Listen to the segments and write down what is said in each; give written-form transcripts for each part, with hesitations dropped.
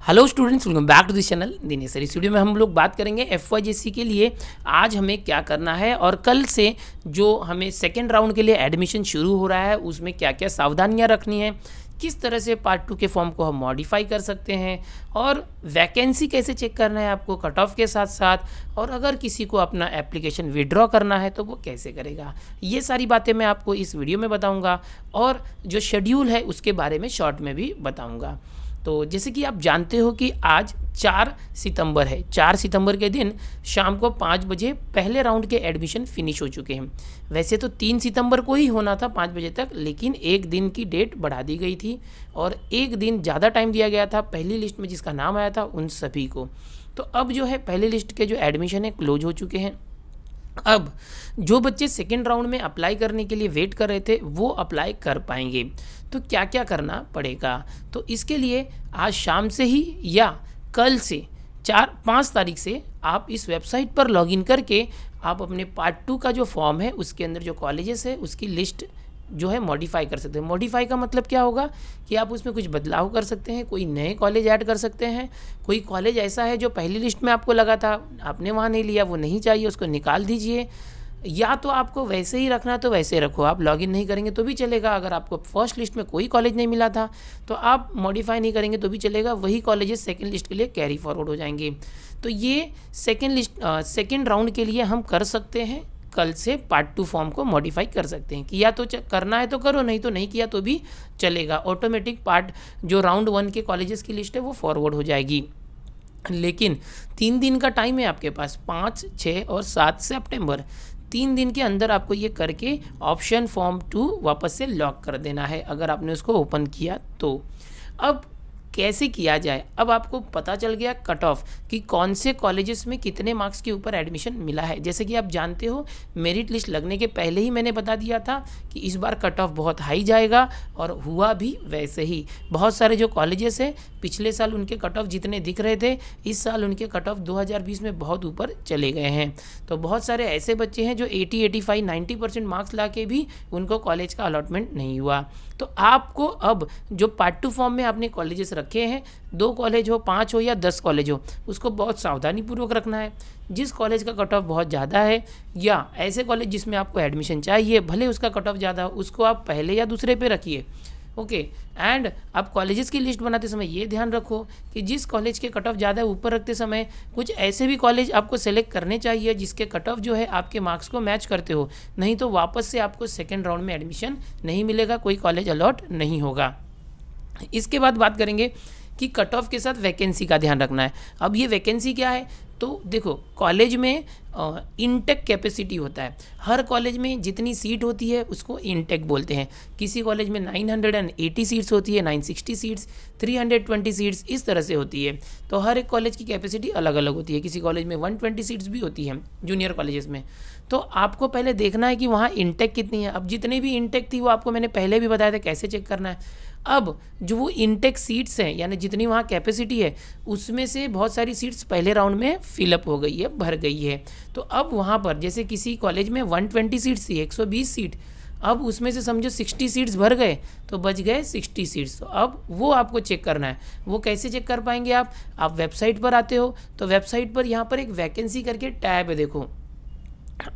Hello students, welcome back to this channel Dinesh sir. इस video में हम लोग बात करेंगे FYJC के लिए आज हमें क्या करना है और कल से जो हमें सेकेंड राउंड के लिए एडमिशन शुरू हो रहा है उसमें क्या क्या सावधानियां रखनी है, किस तरह से पार्ट 2 के फॉर्म को हम मॉडिफाई कर सकते हैं और वैकेंसी कैसे चेक करना है आपको कट ऑफ के साथ साथ, और अगर किसी को अपना एप्लीकेशन विड्रॉ करना है तो वो कैसे करेगा। ये सारी बातें मैं आपको इस वीडियो में बताऊँगा और जो शेड्यूल है उसके बारे में शॉर्ट में भी बताऊँगा। तो जैसे कि आप जानते हो कि आज 4 सितंबर है। 4 सितंबर के दिन शाम को 5 बजे पहले राउंड के एडमिशन फिनिश हो चुके हैं। वैसे तो 3 सितंबर को ही होना था 5 बजे तक, लेकिन एक दिन की डेट बढ़ा दी गई थी और एक दिन ज़्यादा टाइम दिया गया था पहली लिस्ट में जिसका नाम आया था उन सभी को। तो अब जो है पहली लिस्ट के जो एडमिशन है क्लोज हो चुके हैं। अब जो बच्चे सेकेंड राउंड में अप्लाई करने के लिए वेट कर रहे थे वो अप्लाई कर पाएंगे। तो क्या क्या करना पड़ेगा, तो इसके लिए आज शाम से ही या कल से 4-5 तारीख से आप इस वेबसाइट पर लॉगिन करके आप अपने पार्ट 2 का जो फॉर्म है उसके अंदर जो कॉलेजेस है उसकी लिस्ट जो है मॉडिफाई कर सकते हैं। मॉडिफाई का मतलब क्या होगा कि आप उसमें कुछ बदलाव कर सकते हैं, कोई नए कॉलेज ऐड कर सकते हैं, कोई कॉलेज ऐसा है जो पहली लिस्ट में आपको लगा था आपने वहाँ नहीं लिया, वो नहीं चाहिए, उसको निकाल दीजिए। या तो आपको वैसे ही रखना तो वैसे रखो, आप लॉगिन नहीं करेंगे तो भी चलेगा। अगर आपको फर्स्ट लिस्ट में कोई कॉलेज नहीं मिला था तो आप मॉडिफाई नहीं करेंगे तो भी चलेगा, वही कॉलेजेस सेकंड लिस्ट के लिए कैरी फॉरवर्ड हो जाएंगे। तो ये सेकंड राउंड के लिए हम कर सकते हैं। कल से पार्ट 2 फॉर्म को मॉडिफाई कर सकते हैं। किया तो करना है तो करो, नहीं तो नहीं किया तो भी चलेगा। ऑटोमेटिक पार्ट जो राउंड 1 के कॉलेजेस की लिस्ट है वो फॉरवर्ड हो जाएगी। लेकिन 3 दिन का टाइम है आपके पास, 5, 6 और 7 सितंबर। 3 दिन के अंदर आपको ये करके ऑप्शन फॉर्म 2 वापस से लॉक कर देना है अगर आपने उसको ओपन किया तो। अब कैसे किया जाए, अब आपको पता चल गया कट ऑफ कि कौन से कॉलेजेस में कितने मार्क्स के ऊपर एडमिशन मिला है। जैसे कि आप जानते हो मेरिट लिस्ट लगने के पहले ही मैंने बता दिया था कि इस बार कट ऑफ बहुत हाई जाएगा और हुआ भी वैसे ही। बहुत सारे जो कॉलेजेस हैं पिछले साल उनके कट ऑफ जितने दिख रहे थे इस साल उनके कट ऑफ 2020 में बहुत ऊपर चले गए हैं। तो बहुत सारे ऐसे बच्चे हैं जो 80, 85, 90% मार्क्स ला के भी उनको कॉलेज का अलॉटमेंट नहीं हुआ। तो आपको अब जो पार्ट 2 फॉर्म में आपने कॉलेजेस रखे हैं, 2 कॉलेज हो, 5 हो या 10 कॉलेज हो, उसको बहुत सावधानीपूर्वक रखना है। जिस कॉलेज का कट ऑफ बहुत ज़्यादा है या ऐसे कॉलेज जिसमें आपको एडमिशन चाहिए भले उसका कट ऑफ ज़्यादा हो, उसको आप पहले या दूसरे पे रखिए। ओके। एंड आप कॉलेजेस की लिस्ट बनाते समय ये ध्यान रखो कि जिस कॉलेज के कट ऑफ ज़्यादा है ऊपर रखते समय कुछ ऐसे भी कॉलेज आपको सेलेक्ट करने चाहिए जिसके कट ऑफ जो है आपके मार्क्स को मैच करते हो, नहीं तो वापस से आपको सेकेंड राउंड में एडमिशन नहीं मिलेगा, कोई कॉलेज अलॉट नहीं होगा। इसके बाद बात करेंगे कि कट ऑफ के साथ वैकेंसी का ध्यान रखना है। अब ये वैकेंसी क्या है, तो देखो कॉलेज में इनटेक कैपेसिटी होता है। हर कॉलेज में जितनी सीट होती है उसको इनटेक बोलते हैं। किसी कॉलेज में 980 सीट्स होती है, 960 सीट्स, 320 सीट्स, इस तरह से होती है। तो हर एक कॉलेज की कैपेसिटी अलग अलग होती है। किसी कॉलेज में 120 सीट्स भी होती हैं जूनियर कॉलेजेस में। तो आपको पहले देखना है कि वहाँ इनटेक कितनी है। अब जितने भी इनटेक थी वो आपको मैंने पहले भी बताया था कैसे चेक करना है। अब जो वो इनटेक सीट्स हैं यानी जितनी वहाँ कैपेसिटी है उसमें से बहुत सारी सीट्स पहले राउंड में फिलअप हो गई है, भर गई है। तो अब वहाँ पर जैसे किसी कॉलेज में 120 सीट्स थी, 120 सीट, अब उसमें से समझो 60 सीट्स भर गए तो बच गए 60 सीट्स। तो अब वो आपको चेक करना है। वो कैसे चेक कर पाएंगे आप वेबसाइट पर आते हो तो वेबसाइट पर यहाँ पर एक वैकेंसी करके टैब है, देखो।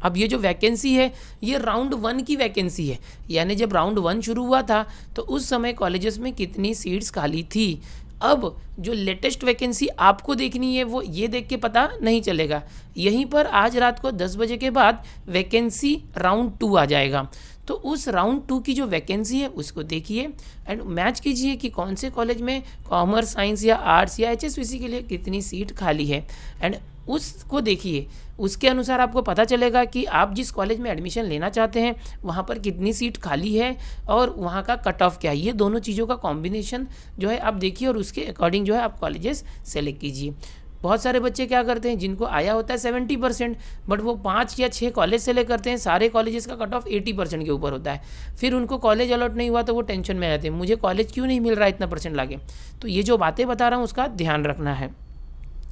अब ये जो वैकेंसी है ये राउंड 1 की वैकेंसी है, यानी जब राउंड 1 शुरू हुआ था तो उस समय कॉलेजेस में कितनी सीट्स खाली थी। अब जो लेटेस्ट वैकेंसी आपको देखनी है वो ये देख के पता नहीं चलेगा। यहीं पर आज रात को 10 बजे के बाद वैकेंसी राउंड 2 आ जाएगा। तो उस राउंड 2 की जो वैकेंसी है उसको देखिए एंड मैच कीजिए कि कौन से कॉलेज में कॉमर्स, साइंस या आर्ट्स या HSBC के लिए कितनी सीट खाली है एंड उसको देखिए। उसके अनुसार आपको पता चलेगा कि आप जिस कॉलेज में एडमिशन लेना चाहते हैं वहाँ पर कितनी सीट खाली है और वहाँ का कट ऑफ क्या है। ये दोनों चीज़ों का कॉम्बिनेशन जो है आप देखिए और उसके अकॉर्डिंग जो है आप कॉलेजेस सेलेक्ट कीजिए। बहुत सारे बच्चे क्या करते हैं जिनको आया होता है 70%, बट वो 5 या 6 कॉलेज सेलेक्ट करते हैं, सारे कॉलेजेस का कट ऑफ 80% के ऊपर होता है। फिर उनको कॉलेज अलॉट नहीं हुआ तो वो टेंशन में रहते हैं, मुझे कॉलेज क्यों नहीं मिल रहा है इतना परसेंट लाके। तो ये जो बातें बता रहा हूँ उसका ध्यान रखना है।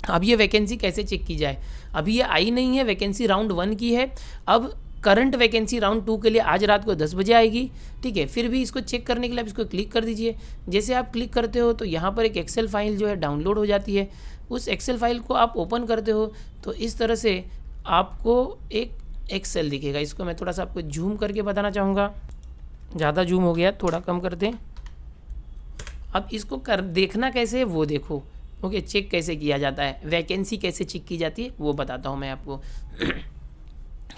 अब ये वैकेंसी कैसे चेक की जाए, अभी ये आई नहीं है, वैकेंसी राउंड 1 की है। अब करंट वैकेंसी राउंड 2 के लिए आज रात को 10 बजे आएगी, ठीक है। फिर भी इसको चेक करने के लिए आप इसको क्लिक कर दीजिए। जैसे आप क्लिक करते हो तो यहाँ पर एक एक्सेल फाइल जो है डाउनलोड हो जाती है। उस एक्सेल फाइल को आप ओपन करते हो तो इस तरह से आपको एक एक्सेल दिखेगा। इसको मैं थोड़ा सा आपको जूम करके बताना चाहूँगा, ज़्यादा जूम हो गया, थोड़ा कम कर दें। अब इसको देखना कैसे है वो देखो, ओके। चेक कैसे किया जाता है, वैकेंसी कैसे चेक की जाती है वो बताता हूँ मैं आपको।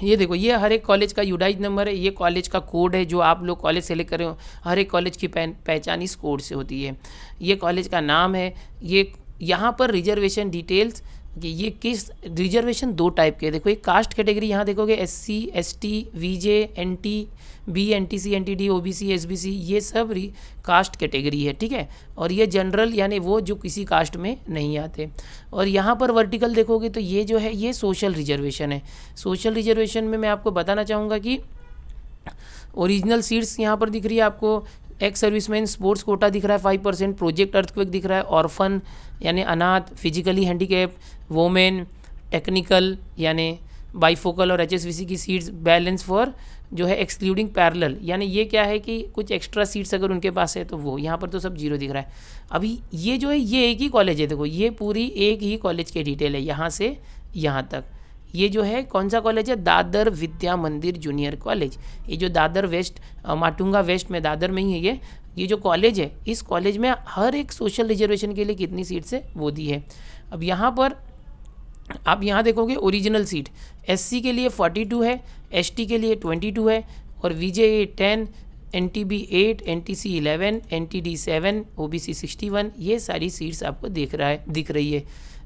ये देखो, ये हर एक कॉलेज का यूडाइज नंबर है, ये कॉलेज का कोड है। जो आप लोग कॉलेज सेलेक्ट कर रहे हो, हर एक कॉलेज की पहचान इस कोड से होती है। ये कॉलेज का नाम है। ये यहाँ पर रिजर्वेशन डिटेल्स, ये किस रिजर्वेशन 2 टाइप के, देखो एक कास्ट कैटेगरी यहाँ देखोगे SC ST VJ NT B NTC NTD OBC SBC, ये सब कास्ट कैटेगरी है, ठीक है। और ये जनरल यानी वो जो किसी कास्ट में नहीं आते। और यहाँ पर वर्टिकल देखोगे तो ये जो है ये सोशल रिजर्वेशन है। सोशल रिजर्वेशन में मैं आपको बताना चाहूँगा कि ओरिजिनल सीट्स यहाँ पर दिख रही है आपको। एक्स सर्विसमैन स्पोर्ट्स कोटा दिख रहा है 5%, प्रोजेक्ट अर्थक्वेक दिख रहा है, ऑर्फन यानी अनाथ, फिजिकली हैंडीकैप, वोमेन, टेक्निकल यानी बाईफोकल और HSVC की सीट्स, बैलेंस फॉर जो है एक्सक्लूडिंग पैरेलल, यानी ये क्या है कि कुछ एक्स्ट्रा सीट्स अगर उनके पास है तो वो, यहाँ पर तो सब 0 दिख रहा है। अभी ये जो है ये एक ही कॉलेज है, देखो ये पूरी एक ही कॉलेज की डिटेल है यहाँ से यहाँ तक। ये जो है कौन सा कॉलेज है, दादर विद्या मंदिर जूनियर कॉलेज। ये जो दादर वेस्ट, माटुंगा वेस्ट में, दादर में ही है ये जो कॉलेज है। इस कॉलेज में हर एक सोशल रिजर्वेशन के लिए कितनी सीट्स है वो दी है। अब यहाँ पर आप यहाँ देखोगे ओरिजिनल सीट SC के लिए 42 है, ST के लिए 22 है, और VJ 10, NTB 8, NTC 11, NTD 7, OBC 61, ये सारी सीट्स आपको दिख रही है।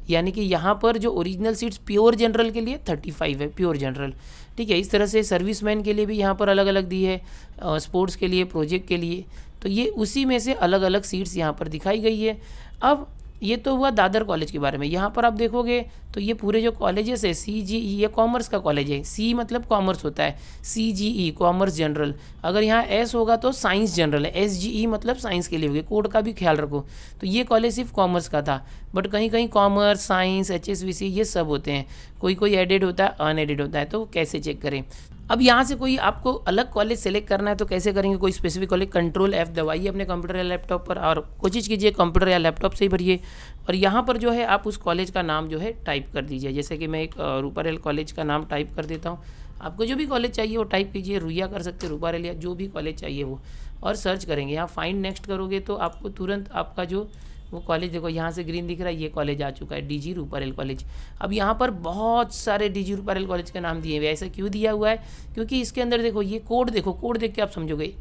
यानी कि यहाँ पर जो ओरिजिनल सीट्स प्योर जनरल के लिए 35 है, प्योर जनरल, ठीक है। इस तरह से सर्विसमैन के लिए भी यहाँ पर अलग अलग दी है, स्पोर्ट्स के लिए, प्रोजेक्ट के लिए, तो ये उसी में से अलग अलग सीट्स यहाँ पर दिखाई गई है। अब ये तो हुआ दादर कॉलेज के बारे में। यहाँ पर आप देखोगे तो ये पूरे जो कॉलेजेस है CGE, ये कॉमर्स का कॉलेज है। C मतलब कॉमर्स होता है, CGE कॉमर्स जनरल। अगर यहाँ S होगा तो साइंस जनरल है, SGE मतलब साइंस के लिए होगी, कोड का भी ख्याल रखो। तो ये कॉलेज सिर्फ कॉमर्स का था, बट कहीं कहीं कॉमर्स, साइंस, HSVC ये सब होते हैं। कोई एडेड होता है, अनएडेड होता है, तो कैसे चेक करें। अब यहाँ से कोई आपको अलग कॉलेज सेलेक्ट करना है तो कैसे करेंगे, कोई स्पेसिफिक कॉलेज, कंट्रोल F दबाइए अपने कंप्यूटर या लैपटॉप पर, और कोशिश कीजिए कंप्यूटर या लैपटॉप से ही भरिए। और यहाँ पर जो है आप उस कॉलेज का नाम जो है टाइप कर दीजिए। जैसे कि मैं एक रूपारेल कॉलेज का नाम टाइप कर देता हूँ। आपको जो भी कॉलेज चाहिए वो टाइप कीजिए, रुइया कर सकते, रूपारेल, या जो भी कॉलेज चाहिए वो, और सर्च करेंगे। यहाँ फाइंड नेक्स्ट करोगे तो आपको तुरंत आपका जो वो कॉलेज, देखो यहाँ से ग्रीन दिख रहा है, ये कॉलेज आ चुका है, DG रूपारेल कॉलेज। अब यहाँ पर बहुत सारे DG रूपारेल कॉलेज के नाम दिए हुए। ऐसा क्यों दिया हुआ है, क्योंकि इसके अंदर देखो ये कोड, देखो कोड देख के आप समझोगे।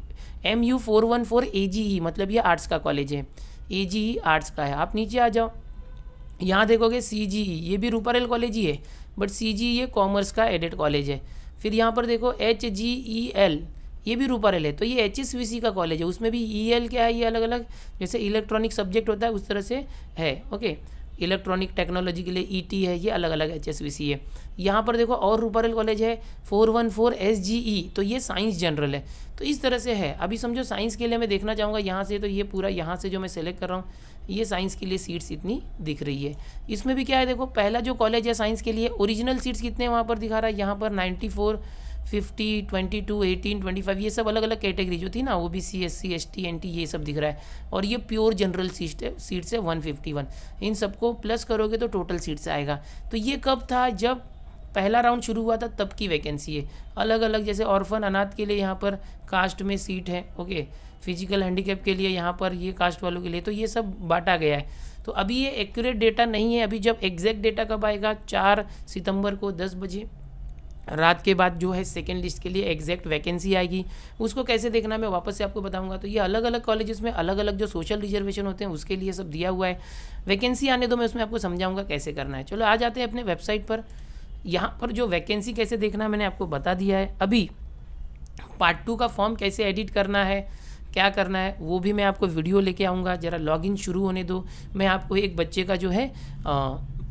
MU414 AGE मतलब ये आर्ट्स का कॉलेज है, AGE आर्ट्स का है। आप नीचे आ जाओ, यहाँ देखोगे CGE, ये भी रूपारेल कॉलेज ही है, बट CGE ये कॉमर्स का एडेड कॉलेज है। फिर यहाँ पर देखो HGEL, ये भी रूपारेल है, तो ये HSVC का कॉलेज है। उसमें भी EL क्या है, ये अलग अलग, जैसे इलेक्ट्रॉनिक सब्जेक्ट होता है उस तरह से है, ओके। इलेक्ट्रॉनिक टेक्नोलॉजी के लिए ET है, ये अलग अलग HSVC है। यहाँ पर देखो और रूपारेल कॉलेज है 414 SGE, तो ये साइंस जनरल है। तो इस तरह से है। अभी समझो साइंस के लिए मैं देखना चाहूँगा यहाँ से, तो ये पूरा यहाँ से जो मैं सेलेक्ट कर रहा हूँ, ये साइंस के लिए सीट्स इतनी दिख रही है। इसमें भी क्या है, देखो पहला जो कॉलेज है साइंस के लिए, ओरिजिनल सीट्स कितने वहाँ पर दिखा रहा है, यहाँ पर 94, 50, 22, 18, 25, ये सब अलग अलग कैटेगरी जो थी ना, OBC SC ST NT ये सब दिख रहा है। और ये प्योर जनरल सीट्स है 151। इन सबको प्लस करोगे तो टोटल सीट्स आएगा। तो ये कब था, जब पहला राउंड शुरू हुआ था तब की वैकेंसी है। अलग अलग जैसे ऑर्फन अनाथ के लिए यहाँ पर कास्ट में सीट है, ओके। फिजिकल हैंडीकैप के लिए यहाँ पर ये कास्ट वालों के लिए, तो ये सब बांटा गया है। तो अभी ये एक्यूरेट डेटा नहीं है। अभी जब एग्जैक्ट डेटा कब आएगा, 4 सितंबर को 10 बजे रात के बाद जो है सेकेंड लिस्ट के लिए एग्जैक्ट वैकेंसी आएगी। उसको कैसे देखना मैं वापस से आपको बताऊंगा। तो ये अलग अलग कॉलेजेस में अलग अलग जो सोशल रिजर्वेशन होते हैं उसके लिए सब दिया हुआ है। वैकेंसी आने दो, मैं उसमें आपको समझाऊंगा कैसे करना है। चलो आ जाते हैं अपने वेबसाइट पर। यहाँ पर जो वैकेंसी कैसे देखना है मैंने आपको बता दिया है। अभी पार्ट 2 का फॉर्म कैसे एडिट करना है, क्या करना है, वो भी मैं आपको वीडियो लेके आऊँगा। ज़रा लॉगिन शुरू होने दो, मैं आपको एक बच्चे का जो है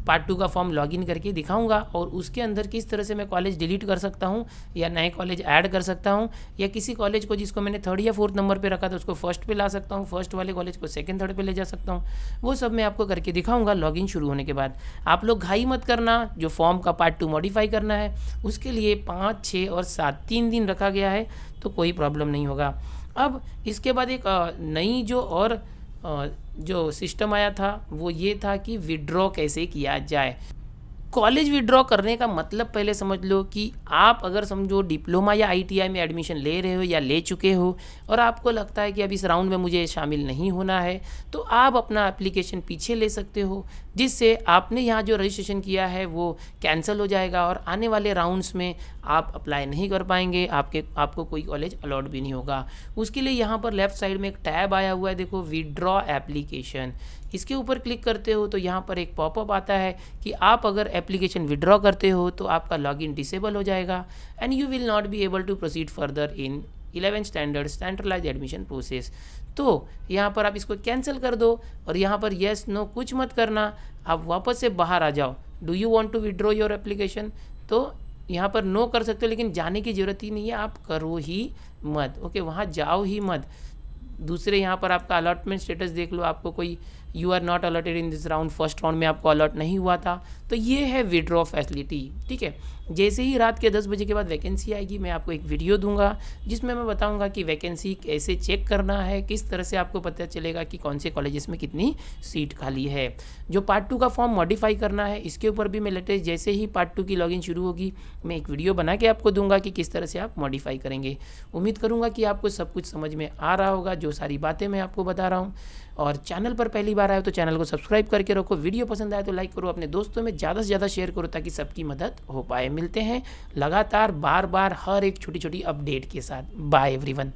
पार्ट 2 का फॉर्म लॉगिन करके दिखाऊंगा और उसके अंदर किस तरह से मैं कॉलेज डिलीट कर सकता हूं या नए कॉलेज ऐड कर सकता हूं या किसी कॉलेज को जिसको मैंने 3rd या 4th नंबर पे रखा था उसको फर्स्ट पे ला सकता हूं, फर्स्ट वाले कॉलेज को 2nd 3rd पे ले जा सकता हूं। वो सब मैं आपको करके दिखाऊंगा लॉगिन शुरू होने के बाद। आप लोग घाई मत करना, जो फॉर्म का पार्ट 2 मॉडिफाई करना है उसके लिए 5, 6 और 7 3 दिन रखा गया है, तो कोई प्रॉब्लम नहीं होगा। अब इसके बाद एक नई जो सिस्टम आया था वो ये था कि विड्रॉ कैसे किया जाए। कॉलेज विड्रॉ करने का मतलब पहले समझ लो कि आप अगर समझो डिप्लोमा या आईटीआई में एडमिशन ले रहे हो या ले चुके हो और आपको लगता है कि अब इस राउंड में मुझे शामिल नहीं होना है, तो आप अपना एप्लीकेशन पीछे ले सकते हो, जिससे आपने यहाँ जो रजिस्ट्रेशन किया है वो कैंसिल हो जाएगा और आने वाले राउंड्स में आप अप्लाई नहीं कर पाएंगे, आपको कोई कॉलेज अलॉट भी नहीं होगा। उसके लिए यहाँ पर लेफ्ट साइड में एक टैब आया हुआ है, देखो विड्रॉ एप्लीकेशन, इसके ऊपर क्लिक करते हो तो यहाँ पर एक पॉपअप आता है कि आप अगर एप्लीकेशन विड्रॉ करते हो तो आपका लॉगिन डिसेबल हो जाएगा and you will not be able to proceed further in 11th standard centralise admission process. तो यहाँ पर आप इसको कैंसिल कर दो और यहाँ पर येस नो कुछ मत करना, आप वापस से बाहर आ जाओ। Do you want to withdraw your application, तो यहाँ पर नो कर सकते हो, लेकिन जाने की ज़रूरत ही नहीं है, आप करो ही मत। ओके, वहाँ जाओ ही मत। दूसरे यहाँ पर आपका अलॉटमेंट स्टेटस देख लो, आपको कोई you are not allotted in this round, first round में आपको अलॉट नहीं हुआ था, तो ये है विड्रॉ फैसिलिटी। ठीक है, जैसे ही रात के 10 बजे के बाद वैकेंसी आएगी मैं आपको एक वीडियो दूंगा जिसमें मैं बताऊंगा कि वैकेंसी कैसे चेक करना है, किस तरह से आपको पता चलेगा कि कौन से कॉलेजेस में कितनी सीट खाली है। जो पार्ट 2 का फॉर्म मॉडिफाई करना है इसके ऊपर भी मैं लेटेस्ट जैसे ही पार्ट 2 की लॉगिन शुरू होगी मैं एक वीडियो बना के आपको दूंगा कि किस तरह से आप मॉडिफाई करेंगे। उम्मीद करूँगा कि आपको सब कुछ समझ में आ रहा होगा, जो सारी बातें मैं आपको बता रहा हूँ। और चैनल पर पहली बार आए तो चैनल को सब्सक्राइब करके रखो, वीडियो पसंद आए तो लाइक करो, अपने दोस्तों में ज़्यादा से ज़्यादा शेयर करो ताकि सबकी मदद हो पाए। मिलते हैं लगातार बार बार हर एक छोटी छोटी अपडेट के साथ। Bye everyone.